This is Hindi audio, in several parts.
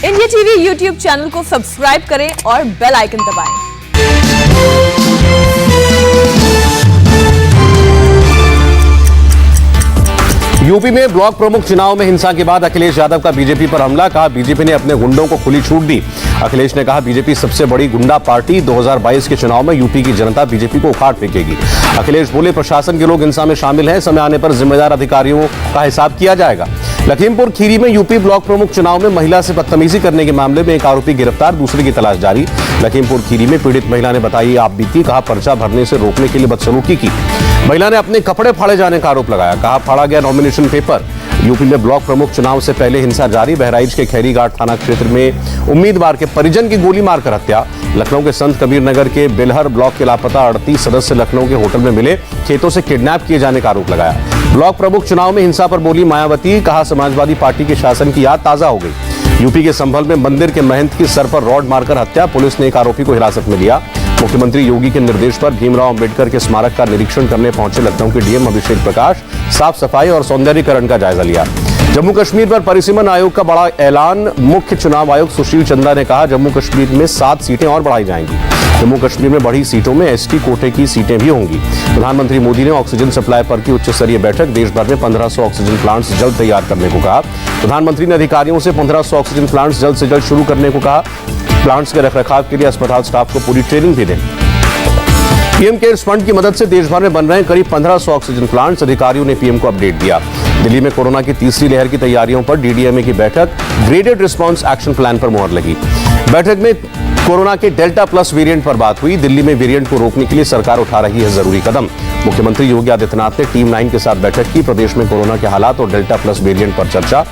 इंडिया टीवी यूट्यूब चैनल को सब्सक्राइब करें और बेल आइकन दबाएं। यूपी में ब्लॉक प्रमुख चुनाव में हिंसा के बाद अखिलेश यादव का बीजेपी पर हमला। कहा बीजेपी ने अपने गुंडों को खुली छूट दी। अखिलेश ने कहा बीजेपी सबसे बड़ी गुंडा पार्टी, 2022 के चुनाव में यूपी की जनता बीजेपी को उखाड़ फेंकेगी। अखिलेश बोले प्रशासन के लोग हिंसा में शामिल हैं, समय आने पर जिम्मेदार अधिकारियों का हिसाब किया जाएगा। लखीमपुर खीरी में यूपी ब्लॉक प्रमुख चुनाव में महिला से बदतमीजी करने के मामले में एक आरोपी गिरफ्तार, दूसरे की तलाश जारी। लखीमपुर खीरी में पीड़ित महिला ने बताई आप बीती। कहा पर्चा भरने से रोकने के लिए बदसलूकी की। महिला ने अपने कपड़े फाड़े जाने का आरोप लगाया। कहा फाड़ा गया नॉमिनेशन पेपर। यूपी में ब्लॉक प्रमुख चुनाव से पहले हिंसा जारी। बहराइच के खैरीघाट थाना क्षेत्र में उम्मीदवार के परिजन की गोली मारकर हत्या। लखनऊ के संत कबीर नगर के बेलहर ब्लॉक के लापता 38 सदस्य लखनऊ के होटल में मिले, खेतों से किडनैप किए जाने का आरोप लगाया। ब्लॉक प्रमुख चुनाव में हिंसा पर बोली मायावती। कहा समाजवादी पार्टी के शासन की याद ताजा हो गई। यूपी के संभल में मंदिर के महंत की सर पर रॉड मारकर हत्या। पुलिस ने एक आरोपी को हिरासत में लिया। मुख्यमंत्री योगी के निर्देश पर भीमराव अंबेडकर के स्मारक का निरीक्षण करने पहुंचे लखनऊ के डीएम अभिषेक प्रकाश। साफ सफाई और सौंदर्यीकरण का जायजा लिया। जम्मू कश्मीर पर परिसीमन आयोग का बड़ा ऐलान। मुख्य चुनाव आयुक्त सुशील चंद्रा ने कहा जम्मू कश्मीर में 7 सीटें और बढ़ाई जाएंगी। जम्मू कश्मीर में बढ़ी सीटों में एसटी कोटे की सीटें भी होंगी। प्रधानमंत्री मोदी ने ऑक्सीजन सप्लाई पर की उच्च स्तरीय बैठक। देश भर में 1500 ऑक्सीजन प्लांट्स जल्द तैयार करने को कहा। प्रधानमंत्री ने अधिकारियों से 1500 ऑक्सीजन प्लांट्स जल्द से जल्द शुरू करने को कहा। प्लांट्स के रखरखाव के लिए अस्पताल स्टाफ को पूरी ट्रेनिंग भी दें। पीएम केयर्स फंड की मदद से देश भर में बन रहे हैं करीब 1500 ऑक्सीजन प्लांट्स। अधिकारियों ने पीएम को अपडेट दिया। दिल्ली में कोरोना की तीसरी लहर की तैयारियों पर डीडीएमए की बैठक। ग्रेडेड रिस्पांस एक्शन प्लान पर मुहर लगी। बैठक में कोरोना के डेल्टा प्लस वेरिएंट पर बात हुई। दिल्ली में वेरिएंट को रोकने के लिए सरकार उठा रही है जरूरी कदम। मुख्यमंत्री योगी आदित्यनाथ ने टीम 9 के साथ बैठक की। प्रदेश में कोरोना के हालात और डेल्टा प्लस वेरिएंट पर चर्चा।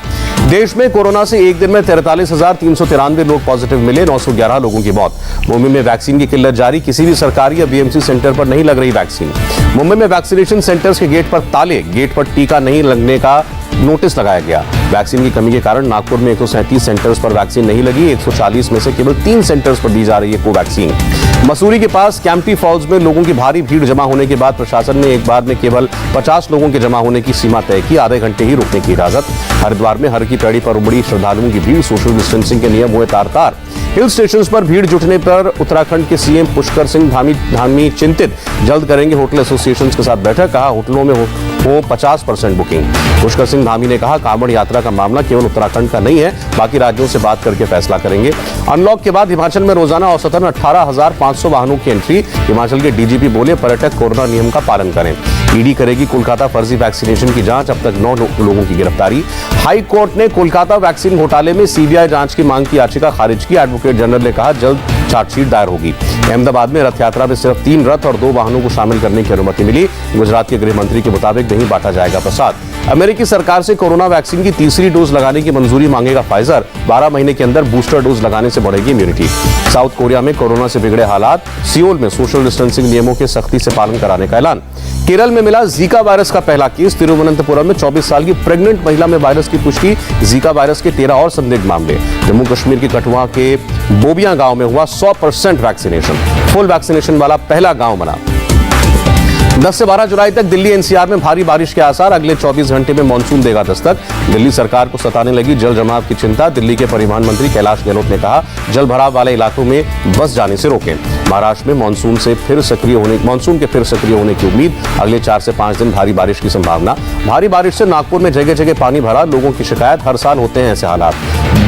देश में कोरोना से एक दिन में 43,393 लोग पॉजिटिव मिले, 911 लोगों की मौत। मुंबई में वैक्सीन की किल्लत जारी। किसी भी सरकारी या बीएमसी सेंटर पर नहीं लग रही वैक्सीन। मुंबई में वैक्सीनेशन सेंटर्स के गेट पर ताले, गेट पर टीका नहीं लगने का नोटिस लगाया गया। वैक्सीन की कमी के कारण नागपुर में 137 सेंटर्स पर वैक्सीन नहीं लगी। 140 में से केवल 3 सेंटर्स पर दी जा रही है कोवैक्सीन। मसूरी के पास कैंपटी फॉल्स में लोगों की भारी भीड़ जमा होने के बाद प्रशासन ने एक बार में केवल 50 लोगों के जमा होने की सीमा तय की। आधे घंटे ही रुकने की इजाजत। हरिद्वार में हर की पैड़ी पर उमड़ी श्रद्धालुओं की भीड़। सोशल डिस्टेंसिंग के नियम हुए तार-तार। हिल स्टेशंस पर भीड़ जुटने पर उत्तराखंड के सीएम पुष्कर सिंह धामी चिंतित। जल्द करेंगे होटल एसोसिएशंस के साथ बैठक। कहा होटलों में हो 50% बुकिंग। पुष्कर सिंह धामी ने कहा कांवड़ यात्रा का मामला केवल उत्तराखंड का नहीं है, बाकी राज्यों से बात करके फैसला करेंगे। अनलॉक के बाद हिमाचल में रोजाना औसतन 18,500 वाहनों की एंट्री। हिमाचल के डीजीपी बोले पर्यटक कोरोना नियम का पालन करें। ईडी करेगी कोलकाता फर्जी वैक्सीनेशन की जांच। अब तक 9 लोगों की गिरफ्तारी। हाई कोर्ट ने कोलकाता वैक्सीन घोटाले में सीबीआई जांच की मांग की याचिका खारिज की। एडवोकेट जनरल ने कहा जल्द चार्जशीट दायर होगी। अहमदाबाद में रथ यात्रा में सिर्फ 3 रथ और 2 वाहनों को शामिल करने की अनुमति मिली। गुजरात के गृह मंत्री के मुताबिक नहीं बांटा जाएगा प्रसाद। अमेरिकी सरकार से कोरोना वैक्सीन की तीसरी डोज लगाने की मंजूरी मांगेगा फाइजर। 12 महीने के अंदर बूस्टर डोज लगाने से बढ़ेगी इम्यूनिटी। साउथ कोरिया में कोरोना से बिगड़े हालात। सियोल में सोशल डिस्टेंसिंग नियमों के सख्ती से पालन कराने का ऐलान। केरल में मिला जीका वायरस का पहला केस। तिरुवनंतपुरम में 24 साल की प्रेग्नेंट महिला में वायरस की पुष्टि। जीका वायरस के 13 और संदिग्ध मामले। जम्मू कश्मीर के कठुआ के बोबिया गांव में हुआ 100% वैक्सीनेशन। फुल वैक्सीनेशन वाला पहला गांव बना। 10 से 12 जुलाई तक दिल्ली एनसीआर में भारी बारिश के आसार। अगले 24 घंटे में मानसून देगा दस्तक। दिल्ली सरकार को सताने लगी जल जमाव की चिंता। दिल्ली के परिवहन मंत्री कैलाश गहलोत ने कहा जल भराव वाले इलाकों में बस जाने से रोकें। महाराष्ट्र में मानसून के फिर सक्रिय होने की उम्मीद। अगले 4 से 5 दिन भारी बारिश की संभावना। भारी बारिश से नागपुर में जगह जगह पानी भरा। लोगों की शिकायत, हर साल होते हैं ऐसे हालात।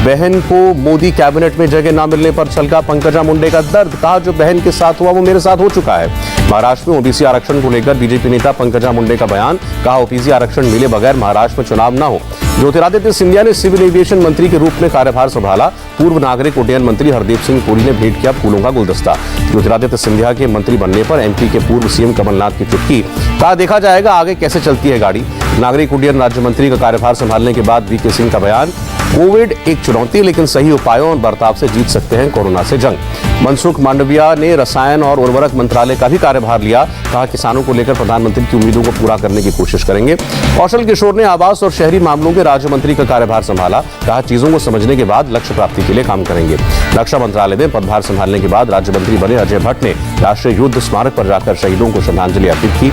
बहन को मोदी कैबिनेट में जगह न मिलने पर छलका पंकजा मुंडे का दर्द। कहा जो बहन के साथ हुआ वो मेरे साथ हो चुका है। महाराष्ट्र में ओबीसी आरक्षण को लेकर बीजेपी नेता पंकजा मुंडे का बयान। कहा ओबीसी आरक्षण मिले बगैर महाराष्ट्र में चुनाव न हो। ज्योतिरादित्य सिंधिया ने सिविल एविएशन मंत्री के रूप में कार्यभार संभाला। पूर्व नागरिक उड्डयन मंत्री हरदीप सिंह पुरी ने भेंट किया फूलों का गुलदस्ता। ज्योतिरादित्य सिंधिया के मंत्री बनने पर एमपी के पूर्व सीएम कमलनाथ की चुटकी। कहा देखा जाएगा आगे कैसे चलती है गाड़ी। नागरिक उड्डयन राज्य मंत्री का कार्यभार संभालने के बाद वीके सिंह का बयान। कोविड एक चुनौती, लेकिन सही उपायों और बर्ताव से जीत सकते हैं कोरोना से जंग। मनसुख मांडविया ने रसायन और उर्वरक मंत्रालय का भी कार्यभार लिया। कहा किसानों को लेकर प्रधानमंत्री की उम्मीदों को पूरा करने की कोशिश करेंगे। कौशल किशोर ने आवास और शहरी मामलों के राज्य मंत्री का कार्यभार संभाला। कहा चीजों को समझने के बाद लक्ष्य प्राप्ति के लिए काम करेंगे। रक्षा मंत्रालय में पदभार संभालने के बाद राज्य मंत्री बने अजय भट्ट ने राष्ट्रीय युद्ध स्मारक पर जाकर शहीदों को श्रद्धांजलि अर्पित की।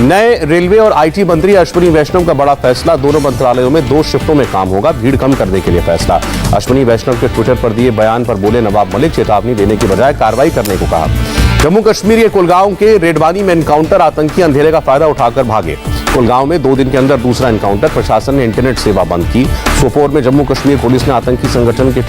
नए रेलवे और आईटी मंत्री अश्विनी वैष्णव का बड़ा फैसला, दोनों मंत्रालयों में 2 शिफ्टों में काम होगा, भीड़ कम करने के लिए फैसला। अश्विनी वैष्णव के ट्विटर पर दिए बयान पर बोले नवाब मलिक, चेतावनी देने की बजाय कार्रवाई करने को कहा। जम्मू कश्मीर के कुलगांव के रेडवानी में एनकाउंटर, आतंकी अंधेरे का फायदा उठाकर भागे। कुलगांव में 2 दिन के अंदर दूसरा एनकाउंटर, प्रशासन ने इंटरनेट सेवा बंद की। सोपोर में जम्मू कश्मीर पुलिस ने आतंकी संगठन के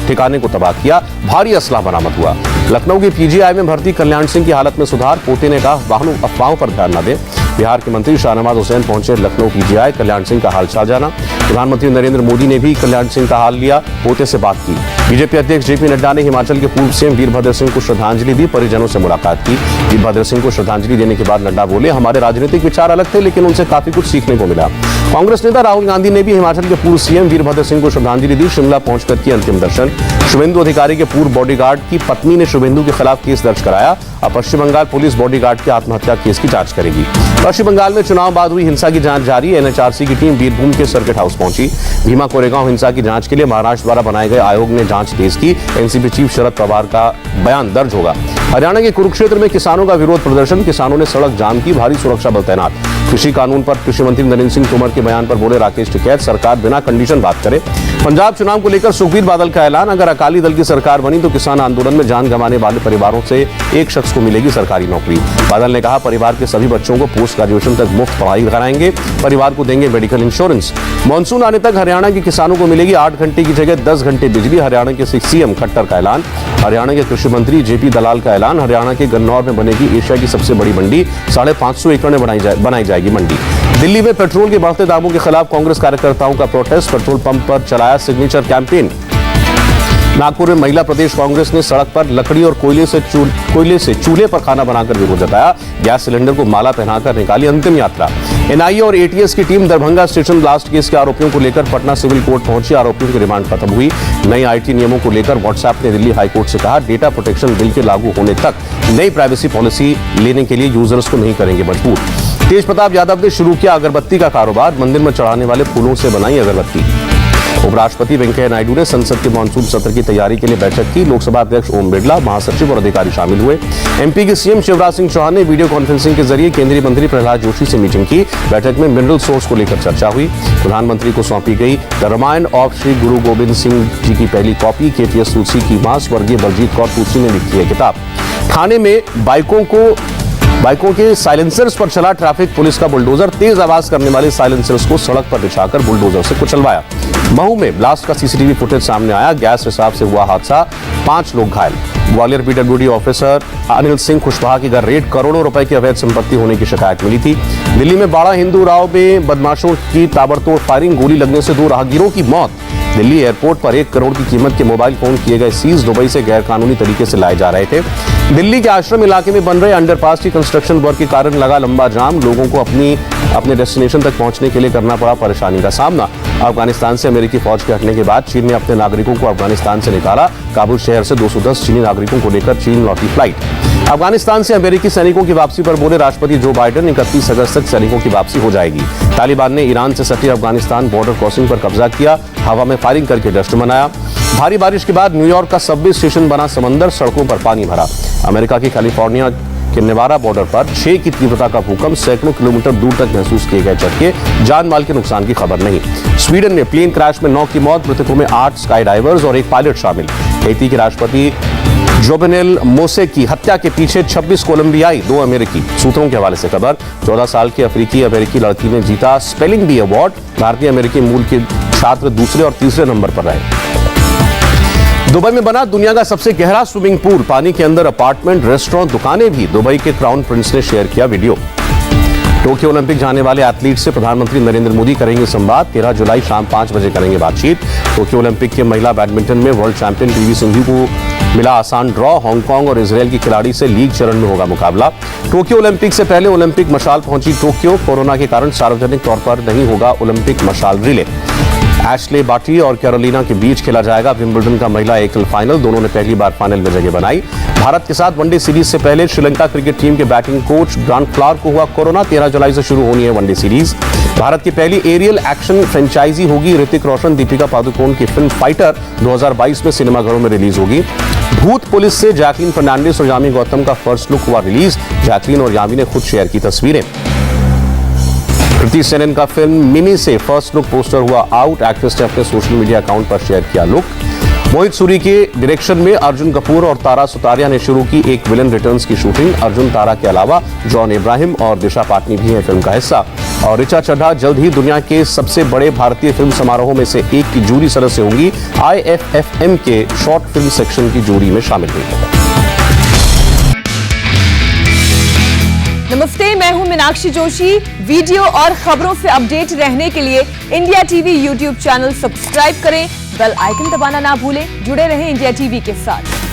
ठिकाने को तबाह किया, भारी असला बरामद हुआ। लखनऊ के पीजीआई में भर्ती कल्याण सिंह की हालत में सुधार, पोते ने कहा अफवाहों पर ध्यान न दें। बिहार के मंत्री शाहनवाज हुसैन पहुंचे लखनऊ पीजीआई, कल्याण सिंह का हालचाल जाना। प्रधानमंत्री नरेंद्र मोदी ने भी कल्याण सिंह का हाल लिया, पोते से बात की। बीजेपी अध्यक्ष जेपी नड्डा ने हिमाचल के पूर्व सीएम वीरभद्र सिंह को श्रद्धांजलि दी, परिजनों से मुलाकात की। वीरभद्र सिंह को श्रद्धांजलि देने के बाद नड्डा बोले हमारे राजनीतिक विचार अलग थे, लेकिन उनसे काफी कुछ सीखने को मिला। कांग्रेस नेता राहुल गांधी ने भी हिमाचल के पूर्व सीएम वीरभद्र सिंह को श्रद्धांजलि दी, शिमला पहुंचकर किया अंतिम दर्शन। शुभेंदु अधिकारी के पूर्व बॉडीगार्ड की पत्नी ने शुभेंदु के खिलाफ केस दर्ज कराया। अब पश्चिम बंगाल पुलिस बॉडीगार्ड के आत्महत्या केस की जांच करेगी। पश्चिम बंगाल में चुनाव बाद हुई हिंसा की जांच जारी, एनएचआरसी की टीम बीरभूम के सर्किट हाउस पहुंची। भीमा कोरेगांव हिंसा की जांच के लिए महाराष्ट्र द्वारा बनाए गए आयोग ने जांच तेज की। एनसीपी चीफ शरद पवार का बयान दर्ज होगा। हरियाणा के कुरुक्षेत्र में किसानों का विरोध प्रदर्शन, किसानों ने सड़क जाम की, भारी सुरक्षा बल तैनात। कृषि कानून पर कृषि मंत्री नरेंद्र सिंह तोमर के बयान पर बोले राकेश टिकैत, सरकार बिना कंडीशन बात करे। पंजाब चुनाव को लेकर सुखबीर बादल का ऐलान, अगर अकाली दल की सरकार बनी तो किसान आंदोलन में जान गंवाने वाले परिवारों से एक शख्स को मिलेगी सरकारी नौकरी। बादल ने कहा परिवार के सभी बच्चों को पोस्ट ग्रेजुएशन तक मुफ्त पढ़ाई कराएंगे, परिवार को देंगे मेडिकल इंश्योरेंस। मानसून आने तक हरियाणा के किसानों को मिलेगी 8 घंटे की जगह 10 घंटे बिजली, हरियाणा के सीएम खट्टर का ऐलान। हरियाणा के कृषि मंत्री जेपी दलाल का ऐलान, हरियाणा के गन्नौर में बनेगी एशिया की सबसे बड़ी मंडी, 550 एकड़ में बनाई जाएगी मंडी। दिल्ली में पेट्रोल के बढ़ते दामों के खिलाफ कांग्रेस कार्यकर्ताओं का प्रोटेस्ट, पेट्रोल पंप पर चलाया सिग्नेचर कैंपेन। नागपुर में महिला प्रदेश कांग्रेस ने सड़क पर लकड़ी और कोयले से चूल्हे पर खाना बनाकर विरोध जताया, गैस सिलेंडर को माला पहनाकर निकाली अंतिम यात्रा। एनआईए और एटीएस की team Darbhanga station blast case के आरोपियों को लेकर पटना सिविल कोर्ट पहुंची, आरोपियों की रिमांड खत्म हुई। नए आईटी नियमों को लेकर व्हाट्सएप ने दिल्ली हाईकोर्ट से कहा डेटा प्रोटेक्शन बिल के लागू होने तक नई प्राइवेसी पॉलिसी लेने के लिए यूजर्स को नहीं करेंगे मजबूर। तेज प्रताप यादव ने शुरू किया अगरबत्ती का कारोबार, मंदिर में चढ़ाने वाले फूलों से बनाई अगरबत्ती। उपराष्ट्रपति वेंकैया नायडू ने संसद के मानसून सत्र की तैयारी के लिए बैठक की, लोकसभा अध्यक्ष ओम बिरला, महासचिव और अधिकारी शामिल हुए। एमपी के सीएम शिवराज सिंह चौहान ने वीडियो कॉन्फ्रेंसिंग के जरिए केंद्रीय मंत्री प्रहलाद जोशी से मीटिंग की, बैठक में मिनरल सोर्स को लेकर चर्चा हुई। प्रधानमंत्री को सौंपी गई द रामायण ऑफ श्री गुरु गोविंद सिंह जी की पहली कॉपी, केटीएस तुलसी की मां स्वर्गीय बलजीत कौर तुलसी ने लिखी है किताब। थाने में बाइकों के साइलेंसर्स पर चला ट्रैफिक पुलिस का बुलडोजर, तेज आवाज करने वाले साइलेंसर्स को सड़क पर बिछाकर बुलडोजर से कुचलवाया। महू में ब्लास्ट का सीसीटीवी फुटेज सामने आया, गैस रिसाव से हुआ हादसा, 5 लोग घायल। ग्वालियर पीडब्ल्यूडी ऑफिसर अनिल सिंह कुशवाहा के घर रेड, करोड़ों रुपए की अवैध संपत्ति होने की शिकायत मिली थी। दिल्ली में बाड़ा हिंदू राव में बदमाशों की ताबड़तोड़ फायरिंग, गोली लगने से 2 राहगीरों की मौत। दिल्ली एयरपोर्ट पर 1 करोड़ की कीमत के मोबाइल फोन किए गए सीज, दुबई से गैरकानूनी तरीके से लाए जा रहे थे। दिल्ली के आश्रम इलाके में बन रहे अंडरपास की कंस्ट्रक्शन वर्क के कारण लगा लंबा जाम, लोगों को अपने डेस्टिनेशन तक पहुंचने के लिए करना पड़ा परेशानी का सामना। अफगानिस्तान से अमेरिकी फौज के हटने के बाद चीन ने अपने नागरिकों को अफगानिस्तान से निकाला, काबुल शहर से 210 चीनी नागरिकों को लेकर चीन लौटी फ्लाइट। अफगानिस्तान से अमेरिकी सैनिकों की वापसी पर बोले राष्ट्रपति जो बाइडेन, 31 अगस्त तक सैनिकों की वापसी हो जाएगी। तालिबान ने ईरान से सटे अफगानिस्तान बॉर्डर क्रॉसिंग पर कब्जा किया, हवा में फायरिंग करके जश्न मनाया। भारी बारिश के बाद न्यूयॉर्क का सबवे स्टेशन बना समंदर, सड़कों पर पानी भरा। अमेरिका की कैलिफोर्निया के नेवादा बॉर्डर पर 6 की तीव्रता का भूकंप, सैकड़ों किलोमीटर दूर तक महसूस किए गए झटके, जान माल के नुकसान की खबर नहीं। स्वीडन में प्लेन क्रैश में 9 की मौत, मृतकों में 8 स्काई डाइवर्स और 1 पायलट शामिल। हैती के राष्ट्रपति जोवेनेल मोसे की हत्या के पीछे 26 कोलंबियाई, 2 अमेरिकी। सूत्रों के हवाले से खबर, 14 साल की अफ्रीकी लड़की ने जीता स्पेलिंग बी अवार्ड, भारतीय अमेरिकी मूल के छात्र दूसरे और तीसरे नंबर पर रहे। दुबई में बना दुनिया का सबसे गहरा स्विमिंग पूल, पानी के अंदर अपार्टमेंट, रेस्टोरेंट, दुकानें भी। दुबई के क्राउन प्रिंस ने शेयर किया वीडियो। टोक्यो ओलंपिक जाने वाले एथलीट से प्रधानमंत्री नरेंद्र मोदी करेंगे संवाद, 13 जुलाई शाम 5 बजे करेंगे बातचीत। टोक्यो ओलंपिक के महिला बैडमिंटन में वर्ल्ड चैंपियन पीवी सिंधु को मिला आसान ड्रॉ, हांगकांग और इजरायल की खिलाड़ी से लीग चरण में होगा मुकाबला। टोक्यो ओलंपिक से पहले ओलंपिक मशाल पहुंची टोक्यो, कोरोना के कारण सार्वजनिक तौर पर नहीं होगा ओलंपिक मशाल रिले। एशले बार्टी और कैरोलिना के बीच खेला जाएगा विंबलडन का महिला एकल फाइनल। दोनों ने पहली बार फाइनल में जगह बनाई। भारत के साथ वनडे सीरीज से पहले श्रीलंका क्रिकेट टीम के बैटिंग कोच ग्रांट क्लार्क को हुआ कोरोना। 13 जुलाई से शुरू होनी है वनडे सीरीज। भारत की पहली एरियल एक्शन फ्रेंचाइजी होगी ऋतिक रोशन दीपिका पादुकोण की फिल्म फाइटर 2022 में सिनेमाघरों में रिलीज होगी। भूत पुलिस से जैकलीन फर्नांडिस और यामी गौतम का फर्स्ट लुक हुआ रिलीज। जैकलीन और यामी ने खुद शेयर की तस्वीरें। कृति सेनन का फिल्म मिमी से फर्स्ट लुक पोस्टर हुआ आउट। एक्ट्रेस ने अपने सोशल मीडिया अकाउंट पर शेयर किया लुक। मोहित सूरी के डायरेक्शन में अर्जुन कपूर और तारा सुतारिया ने शुरू की एक विलन रिटर्न्स की शूटिंग। अर्जुन तारा के अलावा जॉन इब्राहिम और दिशा पाटनी भी हैं फिल्म का हिस्सा। और ऋचा चड्ढा जल्द ही दुनिया के सबसे बड़े भारतीय फिल्म समारोहों में से एक की जूरी सदस्य होंगी। IFFM के शॉर्ट फिल्म सेक्शन की जूरी में शामिल हुई। नमस्ते, मैं हूं मीनाक्षी जोशी। वीडियो और खबरों से अपडेट रहने के लिए India TV YouTube channel subscribe करें, बेल आइकन दबाना ना भूलें। जुड़े रहें इंडिया टीवी के साथ।